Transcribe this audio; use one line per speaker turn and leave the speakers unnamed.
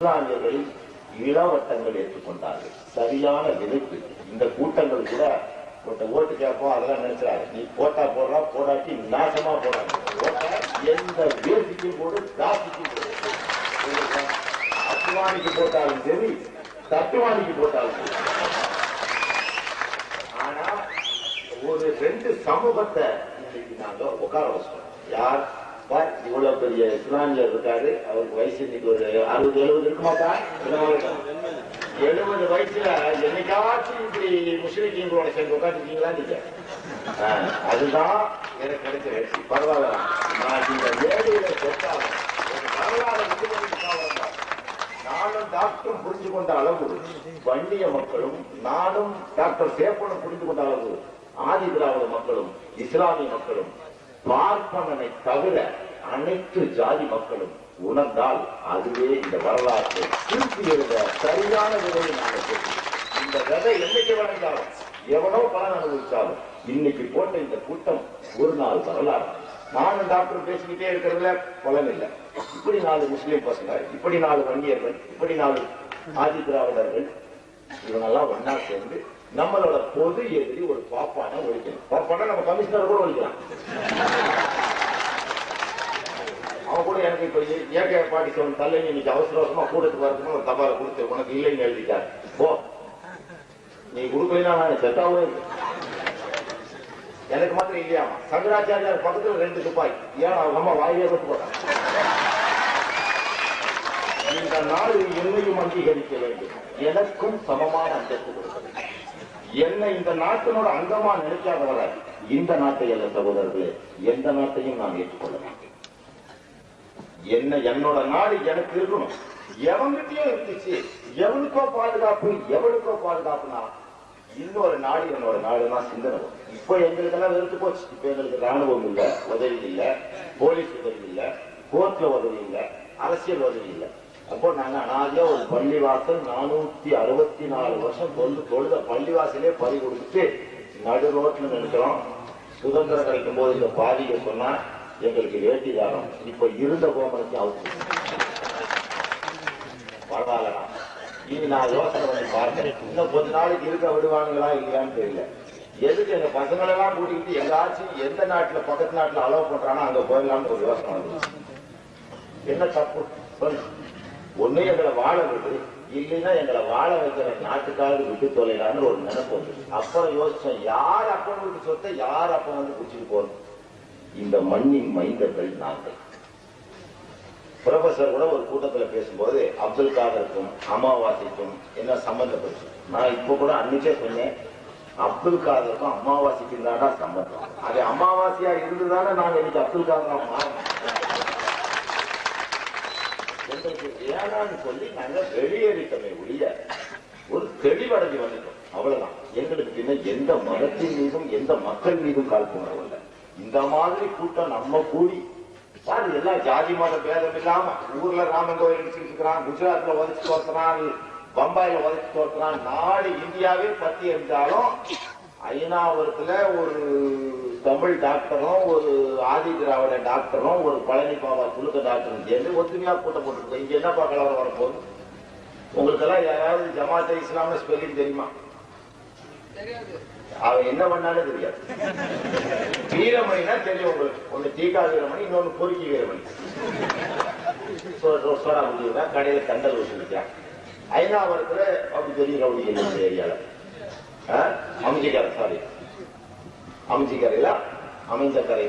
இஸ்லாமியர்களில் இளவட்டங்கள் ஏற்றுக்கொண்டார்கள். சரியான விதைப்பு. இந்த கூட்டங்கள் கூட ஓட்டு கேட்போம், அதெல்லாம் நினைச்சாரு. நீ போட்டா போடுறா, போடாட்டி நாசமா போடாது. எந்த வேசிக்கும் போடு, காசிக்கும் போடு. அத்துவானிக்கு போட்டாலும் சரி, தத்துவானிக்கு போட்டாலும் சரி. ஆனா ஒரு ரெண்டு சமூகத்தை இன்னைக்கு நாங்க உட்கார வச்சோம். யார் இவ்வளவு பெரிய இஸ்லாமியர் இருக்காரு, அவருக்கு வயசு இன்னைக்கு ஒரு 60-70 இருக்க மாட்டா. 70 வயசுல என்னைக்காச்சும் இப்படி முஸ்லிம்களோட சேர்ந்து உட்காந்துருக்கீங்களா நீங்க? அதுதான் எனக்கு கிடைச்ச வெற்றி. பரவாயில்ல, நான் இந்த மேடையில சொன்னாலும் வரலாறு நானும் டாக்டரும் புரிஞ்சு கொண்ட அளவு வன்னிய மக்களும் நானும் டாக்டர் சேப்பனும் புரிந்து கொண்ட அளவு ஆதி திராவிட மக்களும் இஸ்லாமிய மக்களும் பார்ப்பனனை தவிர அனைத்து ஜாதி மக்களும் உணர்ந்தால் அதுவே இந்த வரலாற்றை திருப்பி எழுத சரியான விதையை நாங்கள் இந்த விதை என்னைக்கு வளர்ந்தாலும் எவனோ பலன் அனுபவிச்சாலும் இன்னைக்கு போட்ட இந்த கூட்டம் ஒரு நாள் வரலாறு. நானும் டாக்டர் பேசிக்கிட்டே இருக்கிறதுல பலன் இல்லை. இப்படி 4 முஸ்லீம் பசங்க, இப்படி 4 வன்னியர்கள், இப்படி 4 ஆதி திராவிடர்கள், இவனெல்லாம் ஒன்னா சேர்ந்து நம்மளோட பொது எதிரி ஒரு பாப்பான ஒழிக்கணும். பாப்பான நம்ம கமிஷனர் கூட ஒழிக்கலாம். அவன் கூட எனக்கு இப்ப ஏக பாட்டி சொன்ன தலை இன்னைக்கு அவசர அவசரமா கூட்டத்துக்கு வரதுன்னு ஒரு தபால கொடுத்து உனக்கு இல்லைன்னு எழுதிட்டாரு. போ, நீ கொடுக்கலாம், நான் செத்தாவே எனக்கு மாத்திரம் இல்லையாமா. சங்கராச்சாரியார் பக்கத்துல 2 துப்பாக்கி. ஏன் அவங்க அம்மா வாயிலே கொண்டு போட்டான். இந்த நாடு என்னையும் அங்கீகரிக்க வேண்டும், எனக்கும் சமமான அந்தஸ்து கொடுக்க வேண்டும். என்னை இந்த நாட்டினோட அங்கமா நினைக்காதவர இந்த நாட்டை அல்ல சகோதரர்களே, எந்த நாட்டையும் நான் ஏற்றுக்கொள்ள மாட்டேன். என்னோட நாடு எனக்கு இருக்கணும். எவங்கிட்டயும் இருந்துச்சு, எவனுக்கோ பாதுகாப்பு, எவனுக்கோ பாதுகாப்புனா இன்னொரு நாடு என்னோட நாடுதான் சிந்தனை. இப்ப எங்களுக்கெல்லாம் வெறுத்து போச்சு. இப்ப எங்களுக்கு ராணுவம் இல்ல, உதவி இல்ல, போலீஸ் உதவி இல்ல, கோர்ட்ல உதவி இல்ல, அரசியல் உதவி இல்ல. அப்போ நாங்க அனாதையா ஒரு பள்ளிவாசல் 464 வருஷம் தொழுத பள்ளிவாசலே பறி கொடுத்துட்டு நடு ரோட்ல நினைக்கிறோம். சுதந்திரம் கிடைக்கும் போது இந்த பாதிக்க சொன்னா எங்களுக்கு வேட்டி தாரம். இப்ப இருந்த கோமரத்தையும் அவுத்து பரவாயில்லடா. இனி நான் யோசனை பண்ணி பார்த்தேன், இன்னும் கொஞ்ச நாளைக்கு இருக்க விடுவாங்களா இல்லையான்னு தெரியல. எதுக்கு எங்க பசங்களெல்லாம் கூட்டிக்கிட்டு எங்காச்சும் எந்த நாட்டுல பக்கத்து நாட்டுல அலோவ் பண்றானோ அங்க போயிடலாம்னு ஒரு யோசனை வந்துச்சு. என்ன தப்பு சொல்லு? ஒண்ணு எங்களை வாழ விடு, இல்லைன்னா எங்களை வாழ வைக்கிற நாட்டுக்காக விட்டு தொலைலான்னு ஒரு நினைப்பு வந்து. அப்புறம் யோசிச்சோம், யார் அப்பனுக்கு சொத்தை யார் அப்ப வந்து குடிச்சிட்டு போறோம்? இந்த மண்ணின் மைந்தர்கள் நாங்கள். புரொஃபசர் கூட ஒரு கூட்டத்தில் பேசும்போது அப்துல் காதருக்கும் அமாவாசைக்கும் என்ன சம்பந்தப்பட்டு, நான் இப்ப கூட அன்னைக்கே சொன்னேன், அப்துல் காதருக்கும் அமாவாசைக்கும் தாண்டா சம்பந்தம். அது அமாவாசையா இருந்துதானே நாங்க இன்னைக்கு அப்துல் காதரா மாறணும். எங்களுக்கு வேணான்னு சொல்லி நாங்க வெளியேறிட்டோமே ஒழிய ஒரு தெளிவடைஞ்சு வந்துட்டோம். அவ்வளவுதான். எங்களுக்கு பின்ன எந்த மதத்தின் மீதும் எந்த மக்கள் மீதும் காழ்ப்புணர்வு இல்லை. இந்த மாதிரி கூட்டம் நம்ம கூடி பாரு, எல்லாம் ஜாதி மத பேதம் இல்லாம ஊர்ல ராமன் கோயில் இருக்கிறான், குஜராத்ல உதச்சு தோற்றான், பம்பாயில உதச்சு தோற்றான், நாடு இந்தியாவே பத்தி இருந்தாலும் ஐநாவரத்துல ஒரு தமிழ் டாக்டரும் ஒரு ஆதி திராவிட டாக்டரும் ஒரு பழனி பாபா துலுக்க டாக்டரும் சேர்ந்து ஒத்துமையா கூட்டம் போட்டுருக்கோம். இங்க என்னப்பா கலவரம் வரப்போகுது? உங்களுக்கு எல்லாம் யாராவது ஜமாத்தே இஸ்லாம்னு ஸ்பெல்லிங் தெரியுமா? அவன் என்ன பண்ணாலும் தெரியாது. வீரமணினா தெரியும் உங்களுக்கு. ஒண்ணு தீகா வீரமணி, இன்னொன்னு பொறுக்கி வீரமணி. சோடா முடியுதா, கடையில தண்டல் வசூலிக்கா. ஐநாவரத்துல அப்படி பெரிய ரவுடி ஏரியால அமைஞ்சிக்கரை, சாரி அமைஞ்சிக்கரையில அமைஞ்ச கரை